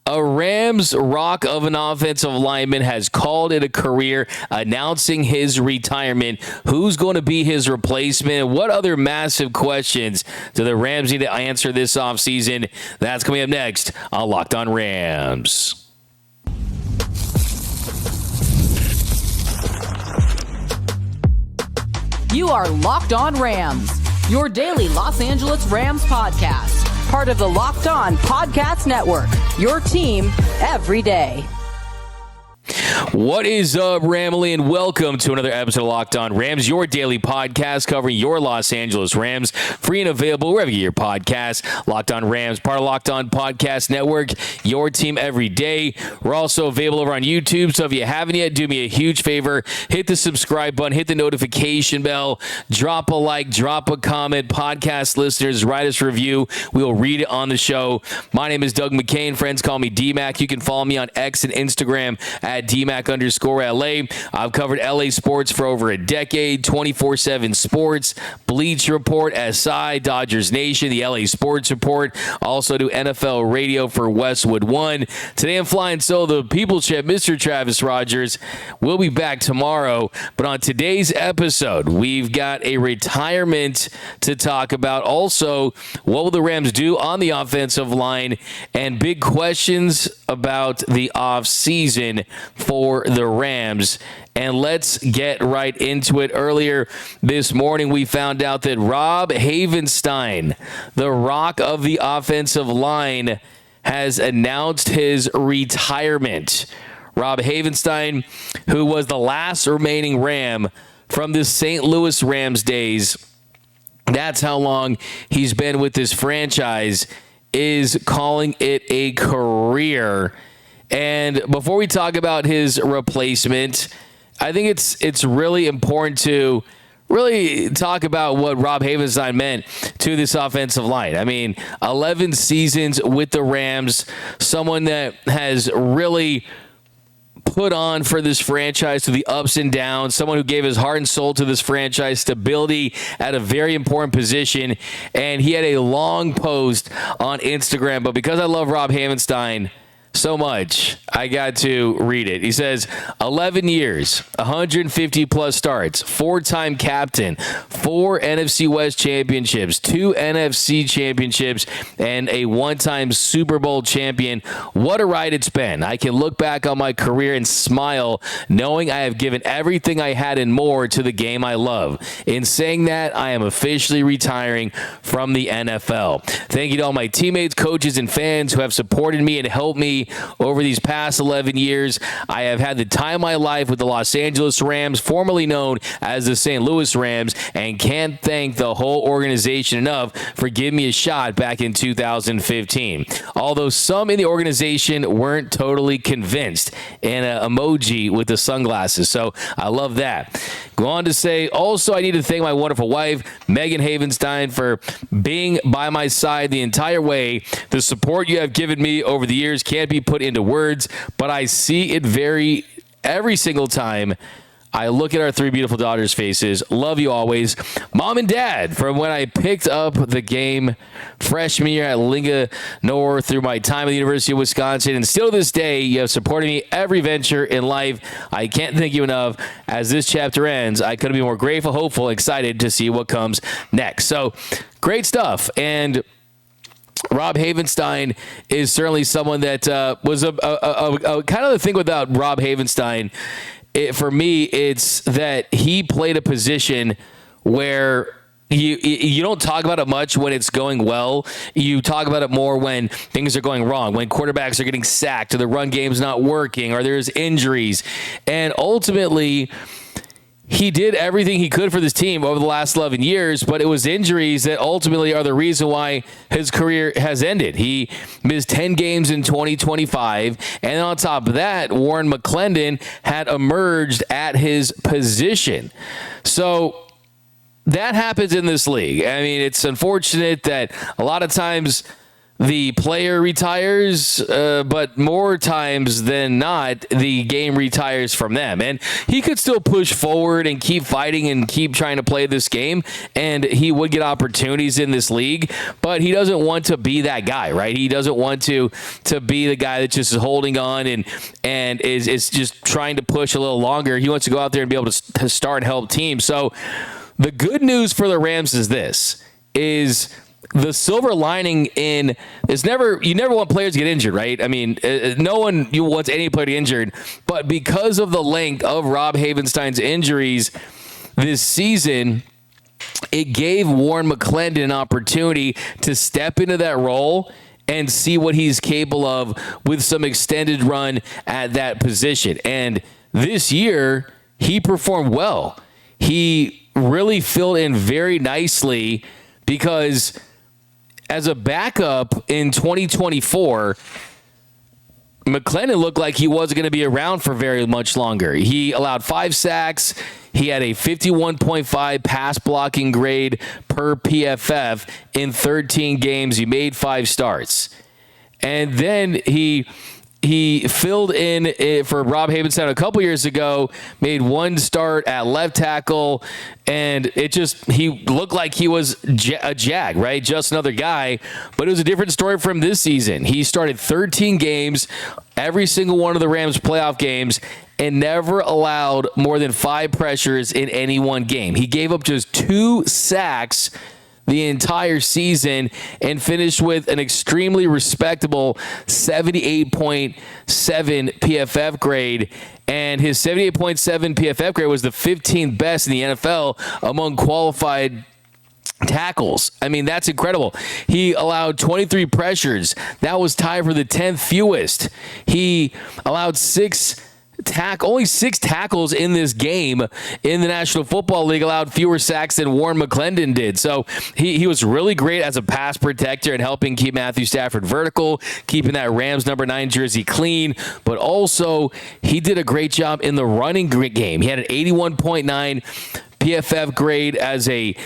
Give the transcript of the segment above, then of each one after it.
A Rams rock of an offensive lineman has called it a career, announcing his retirement. Who's going to be his replacement? What other massive questions do the Rams need to answer this offseason? That's coming up next on Locked On Rams. You are Locked On Rams, your daily Los Angeles Rams podcast. Part of the Locked On Podcast Network, your team every day. What is up, Ramily, and welcome to another episode of Locked On Rams, your daily podcast covering your Los Angeles Rams, free and available wherever you get your podcasts. Locked On Rams, part of Locked On Podcast Network, your team every day. We're also available over on YouTube, so if you haven't yet, do me a huge favor, hit the subscribe button, hit the notification bell, drop a like, drop a comment. Podcast listeners, write us a review. We will read it on the show. My name is Doug McCain. Friends call me D-Mac. You can follow me on X and Instagram at DMAC_LA. I've covered LA sports for over a decade, 24/7 sports, Bleach Report, SI, Dodgers Nation, the LA Sports Report. Also do NFL radio for Westwood One. Today I'm flying solo, the People Champ, Mr. Travis Rogers. We'll be back tomorrow. But on today's episode, we've got a retirement to talk about. Also, what will the Rams do on the offensive line? And big questions about the offseason for the Rams. And let's get right into it. Earlier this morning, we found out that Rob Havenstein, the rock of the offensive line, has announced his retirement. Rob Havenstein, who was the last remaining Ram from the St. Louis Rams days, that's how long he's been with this franchise, is calling it a career. And before we talk about his replacement, I think it's really important to really talk about what Rob Havenstein meant to this offensive line. I mean, 11 seasons with the Rams, someone that has really put on for this franchise through the ups and downs, someone who gave his heart and soul to this franchise, stability at a very important position. And he had a long post on Instagram, but because I love Rob Havenstein so much, I got to read it. He says, 11 years, 150 plus starts, 4-time captain, 4 NFC West championships, 2 NFC championships, and a 1-time Super Bowl champion. What a ride it's been. I can look back on my career and smile knowing I have given everything I had and more to the game I love. In saying that, I am officially retiring from the NFL. Thank you to all my teammates, coaches, and fans who have supported me and helped me over these past 11 years. I have had the time of my life with the Los Angeles Rams, formerly known as the St. Louis Rams, and can't thank the whole organization enough for giving me a shot back in 2015. Although some in the organization weren't totally convinced, and an emoji with the sunglasses. So I love that. Go on to say, also, I need to thank my wonderful wife, Megan Havenstein, for being by my side the entire way. The support you have given me over the years can't be put into words, but I see it every single time I look at our 3 beautiful daughters' faces. Love you always. Mom and Dad, from when I picked up the game freshman year at Linganore through my time at the University of Wisconsin, and still to this day, you have supported me every venture in life. I can't thank you enough. As this chapter ends, I couldn't be more grateful, hopeful, excited to see what comes next. So, great stuff. And Rob Havenstein is certainly someone that was a kind of the thing about Rob Havenstein. For me, it's that he played a position where you don't talk about it much when it's going well. You talk about it more when things are going wrong, when quarterbacks are getting sacked or the run game's not working or there's injuries. And ultimately, he did everything he could for this team over the last 11 years, but it was injuries that ultimately are the reason why his career has ended. He missed 10 games in 2025, and on top of that, Warren McClendon had emerged at his position. So that happens in this league. I mean, it's unfortunate that a lot of times the player retires, but more times than not, the game retires from them. And he could still push forward and keep fighting and keep trying to play this game, and he would get opportunities in this league, but he doesn't want to be that guy, right? He doesn't want to be the guy that just is holding on and is just trying to push a little longer. He wants to go out there and be able to start and help teams. So the good news for the Rams is this, is the silver lining in is you never want players to get injured, right? I mean, no one wants any player to get injured, but because of the length of Rob Havenstein's injuries this season, it gave Warren McClendon an opportunity to step into that role and see what he's capable of with some extended run at that position. And this year, he performed well. He really filled in very nicely because as a backup in 2024, McClendon looked like he wasn't going to be around for very much longer. He allowed 5 sacks. He had a 51.5 pass blocking grade per PFF in 13 games. He made 5 starts. And then he filled in for Rob Havenstein a couple years ago, made 1 start at left tackle, and he looked like he was a jag, right? Just another guy, but it was a different story from this season. He started 13 games, every single one of the Rams playoff games, and never allowed more than 5 pressures in any one game. He gave up just 2 sacks the entire season and finished with an extremely respectable 78.7 PFF grade. And his 78.7 PFF grade was the 15th best in the NFL among qualified tackles. I mean, that's incredible. He allowed 23 pressures. That was tied for the 10th fewest. He allowed only 6 tackles in this game in the National Football League, allowed fewer sacks than Warren McClendon did. So he was really great as a pass protector and helping keep Matthew Stafford vertical, keeping that Rams number 9 jersey clean. But also, he did a great job in the running game. He had an 81.9 PFF grade as a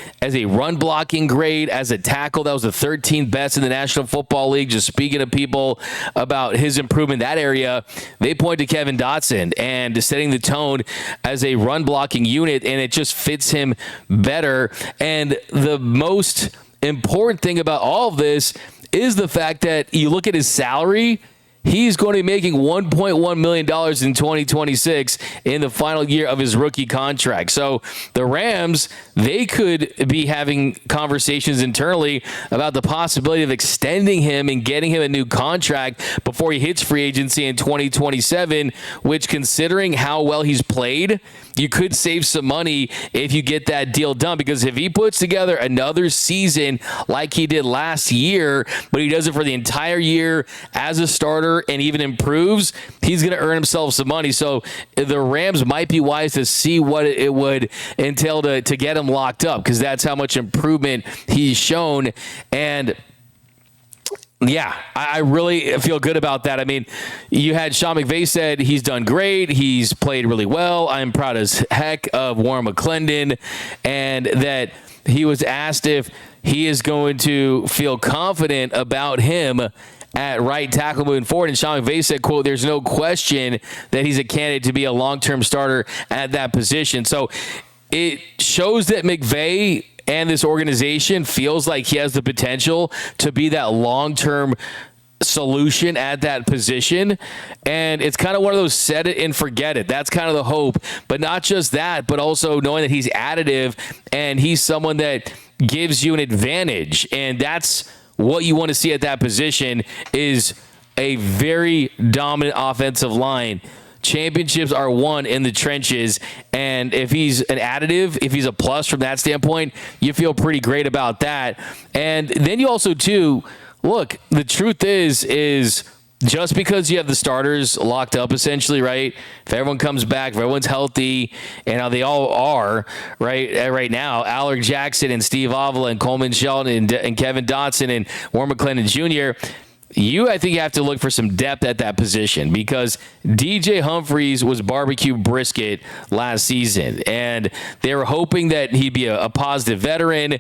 run blocking grade, as a tackle. That was the 13th best in the National Football League. Just speaking to people about his improvement in that area, they point to Kevin Dotson and setting the tone as a run blocking unit, and it just fits him better. And the most important thing about all of this is the fact that you look at his salary. He's going to be making $1.1 million in 2026 in the final year of his rookie contract. So the Rams, they could be having conversations internally about the possibility of extending him and getting him a new contract before he hits free agency in 2027, which, considering how well he's played, you could save some money if you get that deal done, because if he puts together another season like he did last year, but he does it for the entire year as a starter and even improves, he's going to earn himself some money. So the Rams might be wise to see what it would entail to get him locked up, because that's how much improvement he's shown. And yeah, I really feel good about that. I mean, you had Sean McVay said he's done great. He's played really well. I'm proud as heck of Warren McClendon, and that he was asked if he is going to feel confident about him at right tackle moving forward. And Sean McVay said, quote, "There's no question that he's a candidate to be a long-term starter at that position." So it shows that McVay and this organization feels like he has the potential to be that long-term solution at that position. And it's kind of one of those set it and forget it. That's kind of the hope. But not just that, but also knowing that he's additive and he's someone that gives you an advantage. And that's what you want to see at that position, is a very dominant offensive line. Championships are won in the trenches, and if he's an additive, if he's a plus from that standpoint, you feel pretty great about that. And then you also, too, look, the truth is just because you have the starters locked up, essentially, right? If everyone comes back, if everyone's healthy, and how they all are, right now, Alec Jackson and Steve Avila and Coleman Shelton and Kevin Dotson and Warren McClendon Jr., I think you have to look for some depth at that position because DJ Humphries was barbecue brisket last season, and they were hoping that he'd be a positive veteran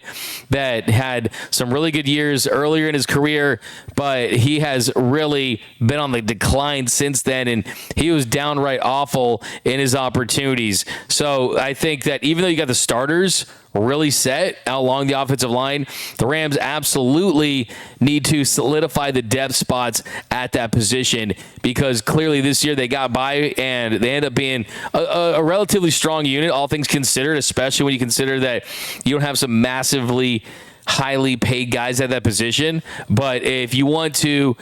that had some really good years earlier in his career, but he has really been on the decline since then, and he was downright awful in his opportunities. So I think that even though you got the starters really set along the offensive line, the Rams absolutely need to solidify the depth spots at that position because clearly this year they got by and they end up being a relatively strong unit, all things considered, especially when you consider that you don't have some massively highly paid guys at that position. But if you want to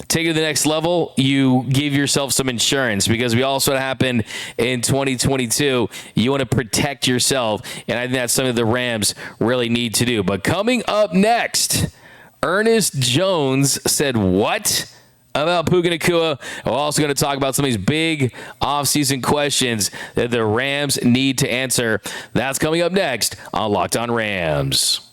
take it to the next level, you give yourself some insurance because we all saw what happened in 2022. You want to protect yourself, and I think that's something the Rams really need to do. But coming up next, Ernest Jones said what about Puka Nacua? We're also going to talk about some of these big offseason questions that the Rams need to answer. That's coming up next on Locked On Rams.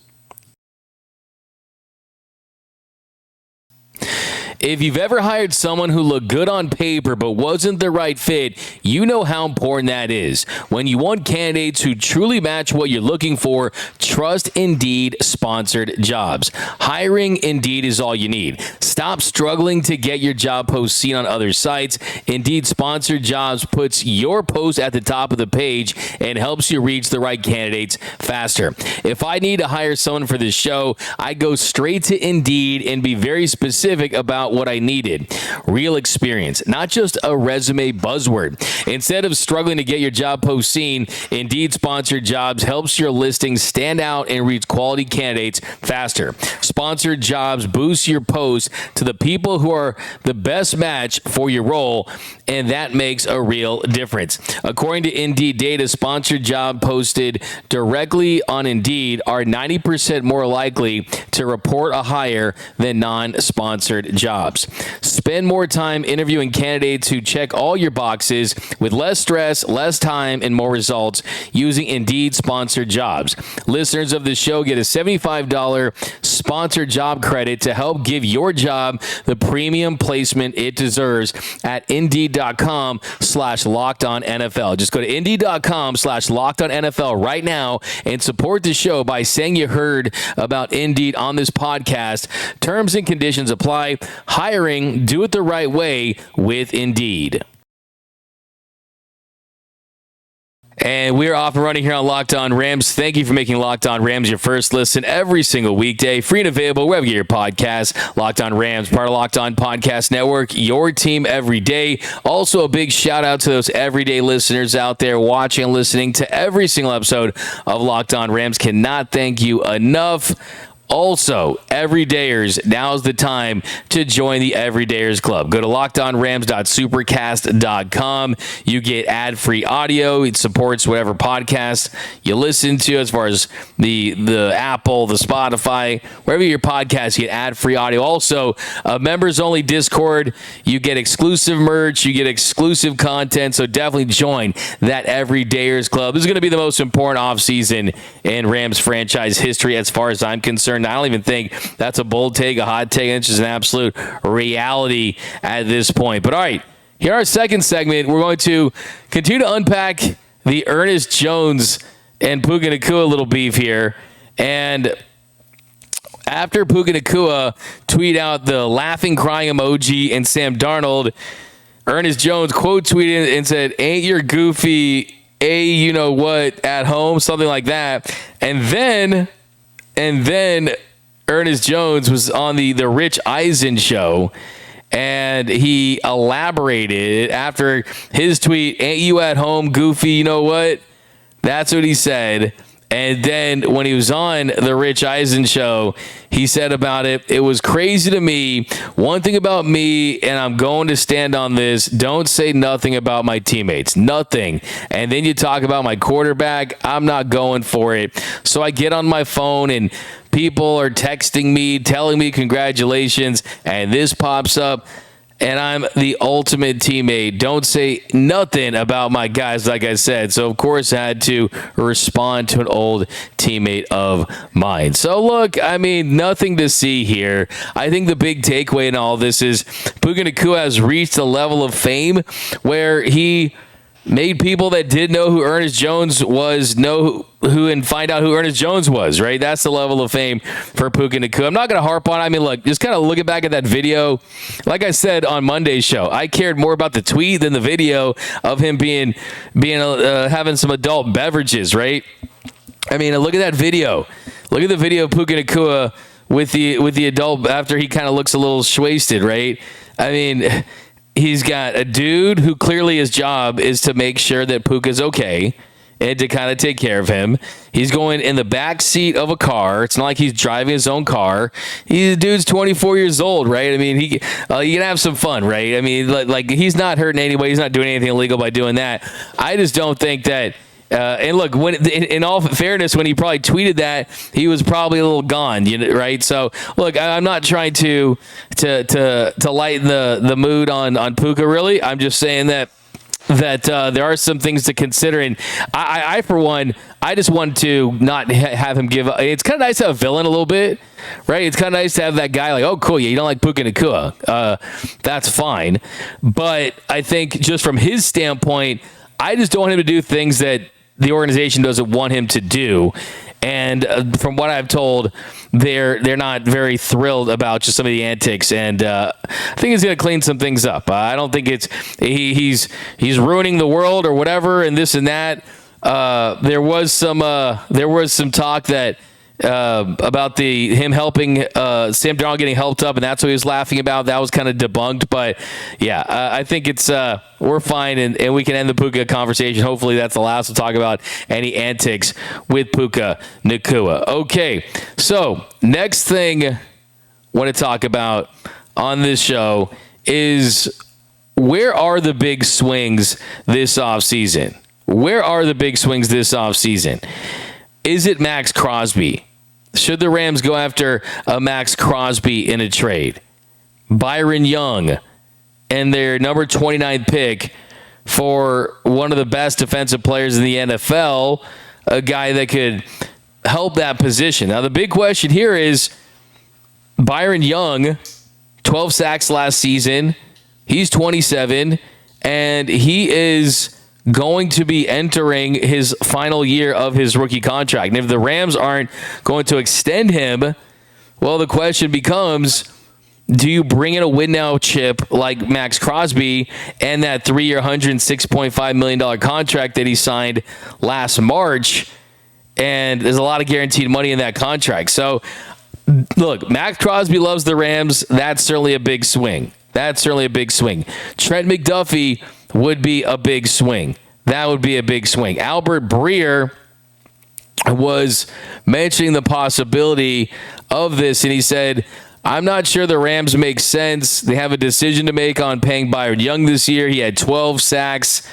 If you've ever hired someone who looked good on paper but wasn't the right fit, you know how important that is. When you want candidates who truly match what you're looking for, trust Indeed sponsored jobs. Hiring Indeed is all you need. Stop struggling to get your job post seen on other sites. Indeed sponsored jobs puts your post at the top of the page and helps you reach the right candidates faster. If I need to hire someone for this show, I go straight to Indeed and be very specific about what I needed. Real experience, not just a resume buzzword. Instead of struggling to get your job post seen, Indeed sponsored jobs helps your listings stand out and reach quality candidates faster. Sponsored jobs boost your post to the people who are the best match for your role, and that makes a real difference. According to Indeed data, sponsored job posted directly on Indeed are 90% more likely to report a hire than non-sponsored jobs. Spend more time interviewing candidates who check all your boxes with less stress, less time, and more results using Indeed sponsored jobs. Listeners of the show get a $75 sponsored job credit to help give your job the premium placement it deserves at Indeed.com/LockedOnNFL. Just go to Indeed.com/LockedOnNFL right now and support the show by saying you heard about Indeed on this podcast. Terms and conditions apply. Hiring, do it the right way with Indeed. And we're off and running here on Locked On Rams. Thank you for making Locked On Rams your first listen every single weekday. Free and available wherever you get your podcasts. Locked On Rams, part of Locked On Podcast Network, your team every day. Also, a big shout out to those everyday listeners out there watching and listening to every single episode of Locked On Rams. Cannot thank you enough. Also, Everydayers, now's the time to join the Everydayers Club. Go to lockedonrams.supercast.com. You get ad-free audio. It supports whatever podcast you listen to as far as the Apple, the Spotify, wherever your podcast, you get ad-free audio. Also, a members-only Discord. You get exclusive merch. You get exclusive content. So definitely join that Everydayers Club. This is going to be the most important offseason in Rams franchise history as far as I'm concerned. I don't even think that's a bold take, a hot take. It's just an absolute reality at this point. But all right, here our second segment. We're going to continue to unpack the Ernest Jones and Puka Nacua little beef here. And after Puka Nacua tweeted out the laughing, crying emoji and Sam Darnold, Ernest Jones quote tweeted and said, "Ain't your goofy you know what at home?" Something like that. And then Ernest Jones was on the Rich Eisen show, and he elaborated after his tweet, "Ain't you at home, goofy, you know what?" That's what he said. And then when he was on the Rich Eisen show, he said about it, "It was crazy to me. One thing about me, and I'm going to stand on this, don't say nothing about my teammates. Nothing. And then you talk about my quarterback, I'm not going for it. So I get on my phone and people are texting me, telling me congratulations, and this pops up. and I'm the ultimate teammate. Don't say nothing about my guys, like I said. So, of course, I had to respond to an old teammate of mine. So, look, I mean, nothing to see here. I think the big takeaway in all this is Puka Nacua has reached a level of fame where he made people that did know who Ernest Jones was know who and find out who Ernest Jones was, right? That's the level of fame for Puka Nacua. I'm not going to harp on it. I mean, look, just kind of looking back at that video, like I said on Monday's show, I cared more about the tweet than the video of him being having some adult beverages, right? I mean, look at that video. Look at the video of Puka Nacua with the adult after he kind of looks a little wasted, right? I mean, he's got a dude who clearly his job is to make sure that Puka's okay and to kind of take care of him. He's going in the back seat of a car. It's not like he's driving his own car. The dude's 24 years old, right? I mean, he can have some fun, right? I mean, like he's not hurting anybody. He's not doing anything illegal by doing that. I just don't think that. And look, when in all fairness, when he probably tweeted that, he was probably a little gone, right? So, look, I'm not trying to lighten the mood on Puka. Really, I'm just saying that there are some things to consider, and I for one, I just want to not have him give up. It's kind of nice to have a villain a little bit, right? It's kind of nice to have that guy like, oh, cool, yeah, you don't like Puka Nacua. That's fine. But I think just from his standpoint, I just don't want him to do things that the organization doesn't want him to do. And from what I've told, they're not very thrilled about just some of the antics, and I think he's going to clean some things up. I don't think it's he's ruining the world or whatever, and this and that. There was some talk that about him helping Sam Darnold getting helped up, and that's what he was laughing about. That was kind of debunked, but yeah, I think it's we're fine, and we can end the Puka conversation. Hopefully, that's the last to talk about any antics with Puka Nacua. Okay, so next thing I want to talk about on this show is where are the big swings this offseason? Where are the big swings this offseason? Is it Max Crosby? Should the Rams go after a Max Crosby in a trade? Byron Young and their number 29 pick for one of the best defensive players in the NFL, a guy that could help that position. Now, the big question here is Byron Young, 12 sacks last season. He's 27, and he is going to be entering his final year of his rookie contract. And if the Rams aren't going to extend him, well, the question becomes, do you bring in a win-now chip like Max Crosby and that 3-year, $106.5 million contract that he signed last March? And there's a lot of guaranteed money in that contract. So, look, Max Crosby loves the Rams. That's certainly a big swing. Trent McDuffie would be a big swing. That would be a big swing. Albert Breer was mentioning the possibility of this, and he said, I'm not sure the Rams make sense. They have a decision to make on paying Byron Young this year. He had 12 sacks,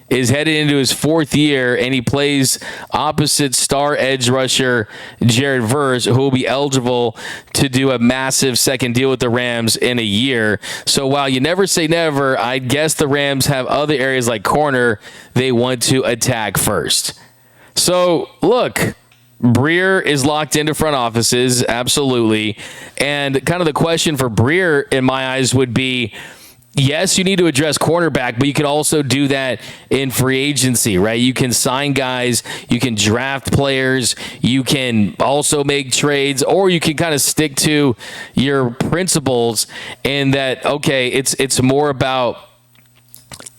is headed into his fourth year, and he plays opposite star edge rusher Jared Verse, who will be eligible to do a massive second deal with the Rams in a year. So while you never say never, I guess the Rams have other areas like corner they want to attack first. So look, Breer is locked into front offices, absolutely. And kind of the question for Breer, in my eyes, would be, yes, you need to address cornerback, but you can also do that in free agency, right? You can sign guys, you can draft players, you can also make trades, or you can kind of stick to your principles in that, okay, it's more about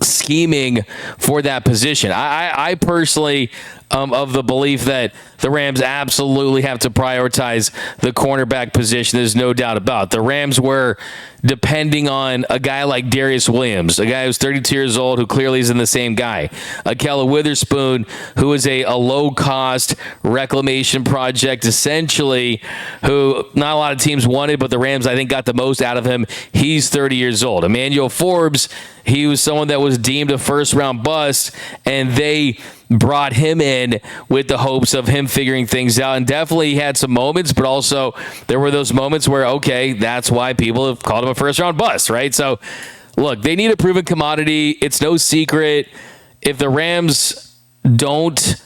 scheming for that position. I personally of the belief that the Rams absolutely have to prioritize the cornerback position. There's no doubt about it. The Rams were depending on a guy like Darius Williams, a guy who's 32 years old, who clearly isn't the same guy. Akella Witherspoon, who is a low-cost reclamation project, essentially, who not a lot of teams wanted, but the Rams, I think, got the most out of him. He's 30 years old. Emmanuel Forbes, he was someone that was deemed a first-round bust, and they brought him in with the hopes of him figuring things out. And definitely he had some moments, but also there were those moments where, okay, that's why people have called him a first-round bust, right? So, look, they need a proven commodity. It's no secret. If the Rams don't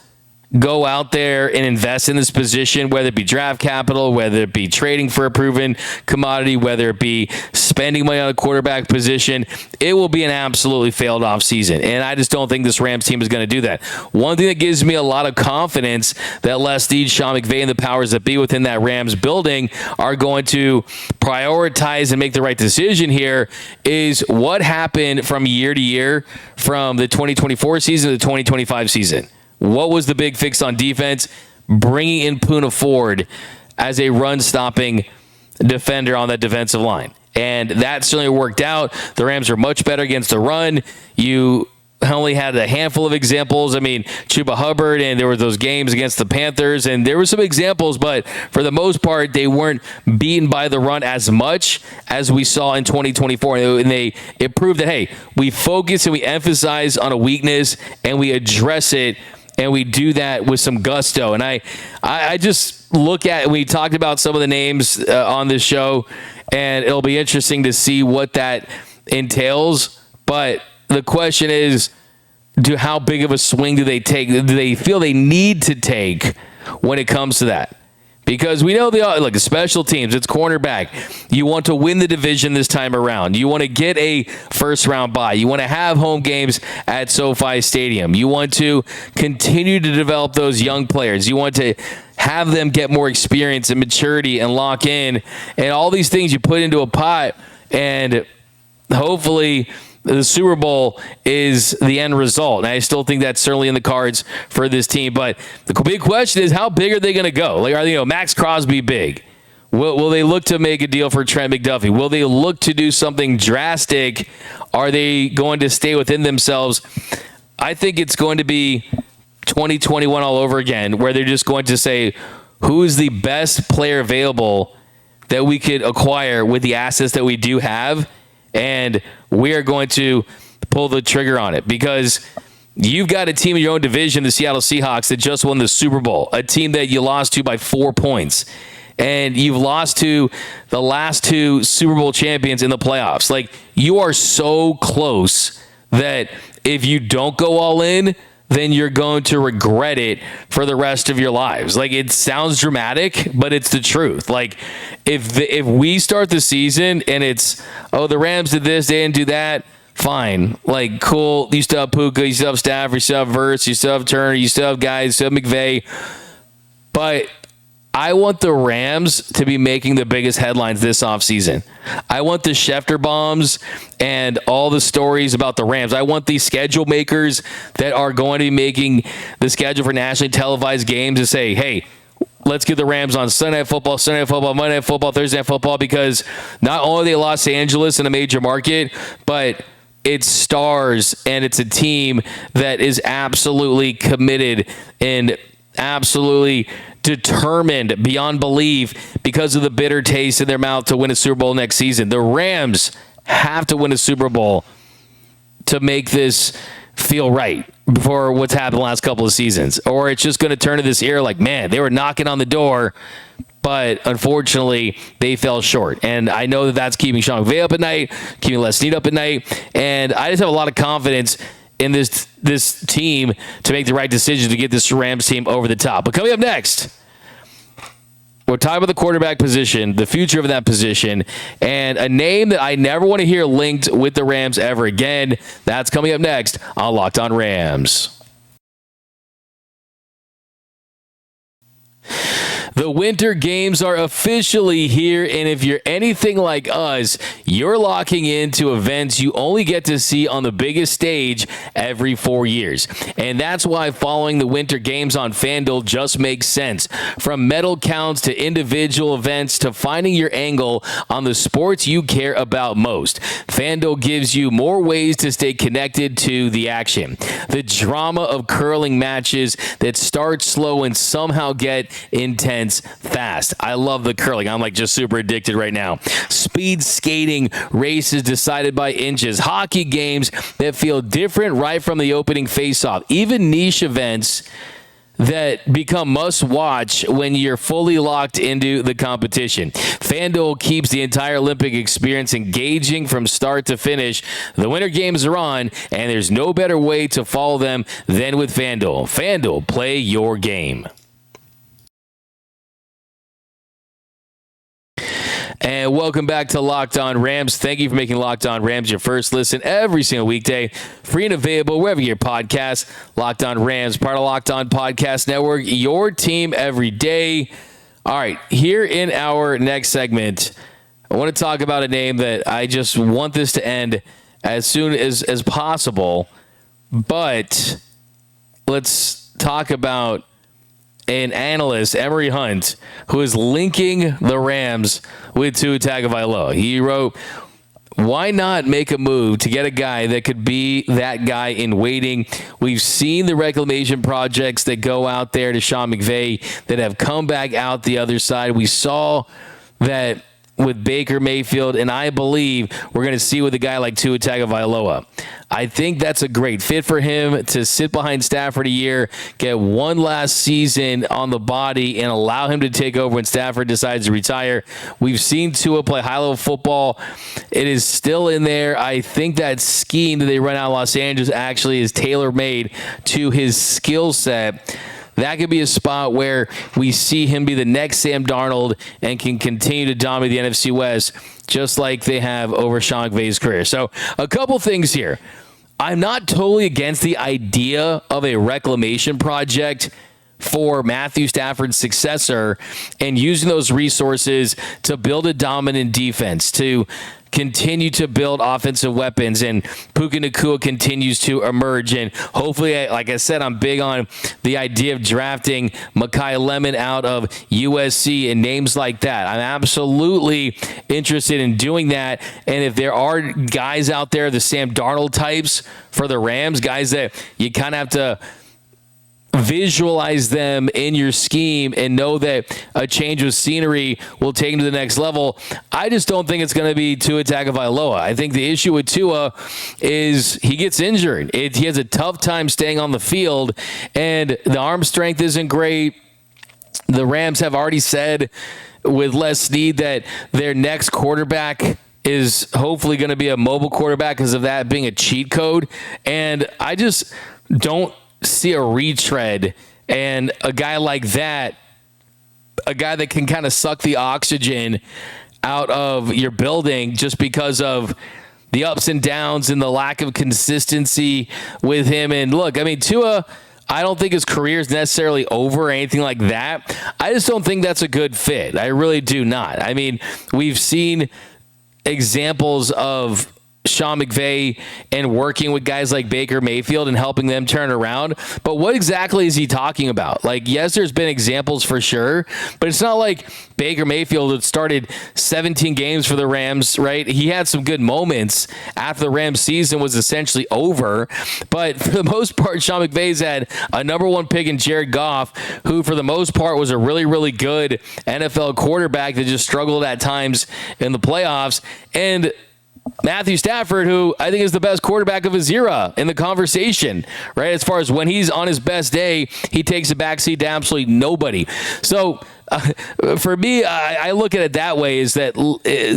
go out there and invest in this position, whether it be draft capital, whether it be trading for a proven commodity, whether it be spending money on a quarterback position, it will be an absolutely failed offseason. And I just don't think this Rams team is going to do that. One thing that gives me a lot of confidence that Les Snead, Sean McVay, and the powers that be within that Rams building are going to prioritize and make the right decision here is what happened from year to year from the 2024 season to the 2025 season. What was the big fix on defense? Bringing in Poona Ford as a run-stopping defender on that defensive line. And that certainly worked out. The Rams are much better against the run. You only had a handful of examples. I mean, Chuba Hubbard, and there were those games against the Panthers, and there were some examples, but for the most part, they weren't beaten by the run as much as we saw in 2024. And it proved that, hey, we focus and we emphasize on a weakness, and we address it, and we do that with some gusto. And I just look at, we talked about some of the names on this show, and it'll be interesting to see what that entails. But the question is, how big of a swing do they take? Do they feel they need to take when it comes to that? Because we know the special teams, it's cornerback. You want to win the division this time around. You want to get a first-round bye. You want to have home games at SoFi Stadium. You want to continue to develop those young players. You want to have them get more experience and maturity and lock in. And all these things you put into a pot, and hopefully the Super Bowl is the end result. And I still think that's certainly in the cards for this team. But the big question is, how big are they going to go? Like, are they, Max Crosby big? Will they look to make a deal for Trent McDuffie? Will they look to do something drastic? Are they going to stay within themselves? I think it's going to be 2021 all over again, where they're just going to say, who is the best player available that we could acquire with the assets that we do have? And we are going to pull the trigger on it, because you've got a team in your own division, the Seattle Seahawks, that just won the Super Bowl, a team that you lost to by 4 points. And you've lost to the last two Super Bowl champions in the playoffs. Like, you are so close that if you don't go all in, then you're going to regret it for the rest of your lives. Like, it sounds dramatic, but it's the truth. Like, if we start the season and it's, the Rams did this, they didn't do that, fine. Like, cool. You still have Puka, you still have Stafford, you still have Verts, you still have Turner, you still have guys, you still have McVay. But I want the Rams to be making the biggest headlines this offseason. I want the Schefter bombs and all the stories about the Rams. I want these schedule makers that are going to be making the schedule for nationally televised games to say, hey, let's get the Rams on Sunday Night Football, Monday Night Football, Thursday Night Football, because not only are they Los Angeles in a major market, but it's stars, and it's a team that is absolutely committed and absolutely determined beyond belief because of the bitter taste in their mouth to win a Super Bowl next season. The Rams have to win a Super Bowl to make this feel right for what's happened the last couple of seasons, or it's just going to turn to this era like, man, they were knocking on the door, but unfortunately they fell short. And I know that that's keeping Sean McVay up at night, keeping Les Snead up at night, and I just have a lot of confidence in this team to make the right decision to get this Rams team over the top. But coming up next, we're talking about the quarterback position, the future of that position, and a name that I never want to hear linked with the Rams ever again. That's coming up next on Locked On Rams. The winter games are officially here, and if you're anything like us, you're locking into events you only get to see on the biggest stage every 4 years. And that's why following the winter games on FanDuel just makes sense. From medal counts to individual events to finding your angle on the sports you care about most, FanDuel gives you more ways to stay connected to the action. The drama of curling matches that start slow and somehow get intense defense fast. I love the curling. I'm like just super addicted right now. Speed skating races decided by inches. Hockey games that feel different right from the opening faceoff. Even niche events that become must-watch when you're fully locked into the competition. FanDuel keeps the entire Olympic experience engaging from start to finish. The Winter Games are on, and there's no better way to follow them than with FanDuel. FanDuel, play your game. And welcome back to Locked On Rams. Thank you for making Locked On Rams your first listen every single weekday. Free and available wherever you get podcasts. Locked On Rams, part of Locked On Podcast Network, your team every day. All right, here in our next segment, I want to talk about a name that I just want this to end as soon as possible. But let's talk about an analyst, Emory Hunt, who is linking the Rams with Tua Tagovailoa. He wrote, why not make a move to get a guy that could be that guy in waiting? We've seen the reclamation projects that go out there to Sean McVay that have come back out the other side. We saw that with Baker Mayfield, and I believe we're going to see with a guy like Tua Tagovailoa. I think that's a great fit for him to sit behind Stafford a year, get one last season on the body, and allow him to take over when Stafford decides to retire. We've seen Tua play high-level football. It is still in there. I think that scheme that they run out of Los Angeles actually is tailor-made to his skill set. That could be a spot where we see him be the next Sam Darnold and can continue to dominate the NFC West just like they have over Sean McVay's career. So a couple things here. I'm not totally against the idea of a reclamation project for Matthew Stafford's successor and using those resources to build a dominant defense, to continue to build offensive weapons, and Puka Nacua continues to emerge. And hopefully, like I said, I'm big on the idea of drafting Mekhi Lemon out of USC and names like that. I'm absolutely interested in doing that. And if there are guys out there, the Sam Darnold types for the Rams, guys that you kind of have to visualize them in your scheme and know that a change of scenery will take him to the next level. I just don't think it's going to be Tua Tagovailoa. I think the issue with Tua is he gets injured. He has a tough time staying on the field, and the arm strength isn't great. The Rams have already said with Les Snead that their next quarterback is hopefully going to be a mobile quarterback because of that being a cheat code. And I just don't see a retread and a guy like that, a guy that can kind of suck the oxygen out of your building just because of the ups and downs and the lack of consistency with him. And look, I mean, Tua, I don't think his career is necessarily over or anything like that. I just don't think that's a good fit. I really do not. I mean, we've seen examples of Sean McVay and working with guys like Baker Mayfield and helping them turn around. But what exactly is he talking about? Like, yes, there's been examples for sure, but it's not like Baker Mayfield had started 17 games for the Rams, right? He had some good moments after the Rams season was essentially over. But for the most part, Sean McVay's had a number one pick in Jared Goff, who for the most part was a really, really good NFL quarterback that just struggled at times in the playoffs. And Matthew Stafford, who I think is the best quarterback of his era in the conversation, right? As far as when he's on his best day, he takes a backseat to absolutely nobody. So for me, I look at it that way, is that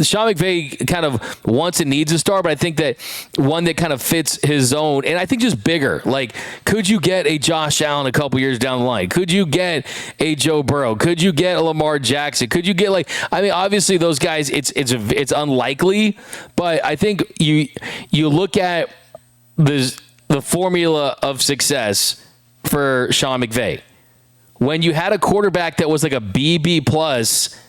Sean McVay kind of wants and needs a star, but I think that one that kind of fits his own, and I think just bigger. Like, could you get a Josh Allen a couple years down the line? Could you get a Joe Burrow? Could you get a Lamar Jackson? Could you get, like, I mean, obviously those guys, it's unlikely, but I think you look at the formula of success for Sean McVay. When you had a quarterback that was like a BB plus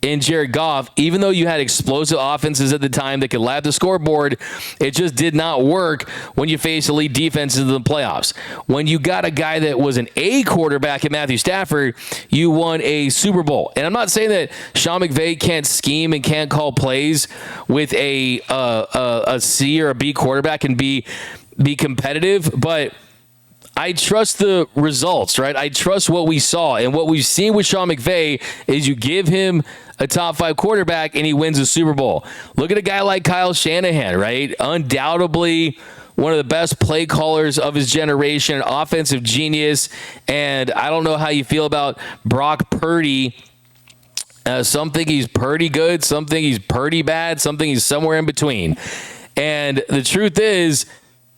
in Jared Goff, even though you had explosive offenses at the time that could lap the scoreboard, it just did not work when you faced elite defenses in the playoffs. When you got a guy that was an A quarterback in Matthew Stafford, you won a Super Bowl. And I'm not saying that Sean McVay can't scheme and can't call plays with a C or a B quarterback and be competitive, but I trust the results, right? I trust what we saw. And what we've seen with Sean McVay is you give him a top 5 quarterback and he wins a Super Bowl. Look at a guy like Kyle Shanahan, right? Undoubtedly one of the best play callers of his generation, an offensive genius. And I don't know how you feel about Brock Purdy. Some think he's pretty good, some think he's pretty bad, some think he's somewhere in between. And the truth is,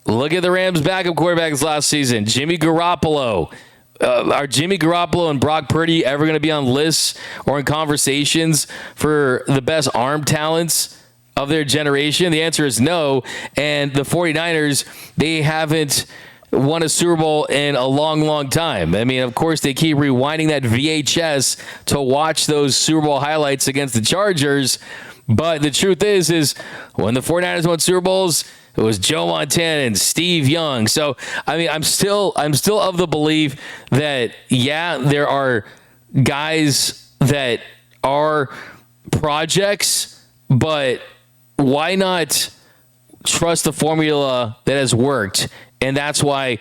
look at the Rams' backup quarterbacks last season. Jimmy Garoppolo. Are Jimmy Garoppolo and Brock Purdy ever going to be on lists or in conversations for the best arm talents of their generation? The answer is no. And the 49ers, they haven't won a Super Bowl in a long, long time. I mean, of course, they keep rewinding that VHS to watch those Super Bowl highlights against the Chargers. But the truth is when the 49ers won Super Bowls, it was Joe Montana and Steve Young. So, I mean, I'm still of the belief that, yeah, there are guys that are projects, but why not trust the formula that has worked? And that's why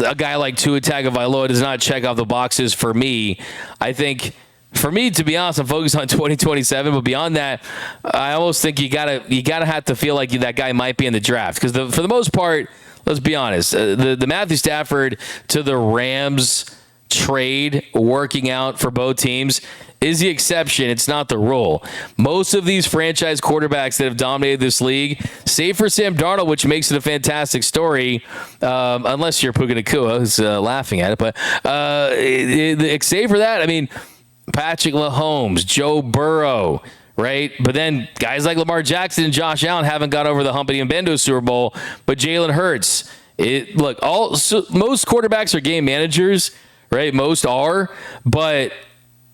a guy like Tua Tagovailoa does not check off the boxes for me. I think, for me, to be honest, I'm focused on 2027. But beyond that, I almost think you gotta have to feel like that guy might be in the draft, because for the most part, let's be honest, the Matthew Stafford to the Rams trade working out for both teams is the exception. It's not the rule. Most of these franchise quarterbacks that have dominated this league, save for Sam Darnold, which makes it a fantastic story, unless you're Puka Nacua, who's laughing at it. But save for that, I mean, Patrick Mahomes, Joe Burrow, right? But then guys like Lamar Jackson and Josh Allen haven't got over the hump and even been to a Super Bowl. But Jalen Hurts, most quarterbacks are game managers, right? Most are, but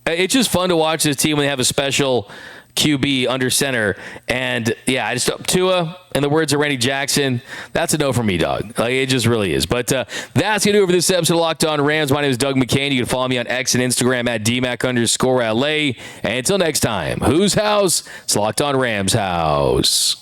it's just fun to watch this team when they have a special QB under center. And yeah, I just Tua, in the words of Randy Jackson, that's a no for me, dog. Like, it just really is. But that's going to do it for this episode of Locked On Rams. My name is Doug McCain. You can follow me on X and Instagram at DMAC_LA. And until next time, whose house? It's Locked On Rams house.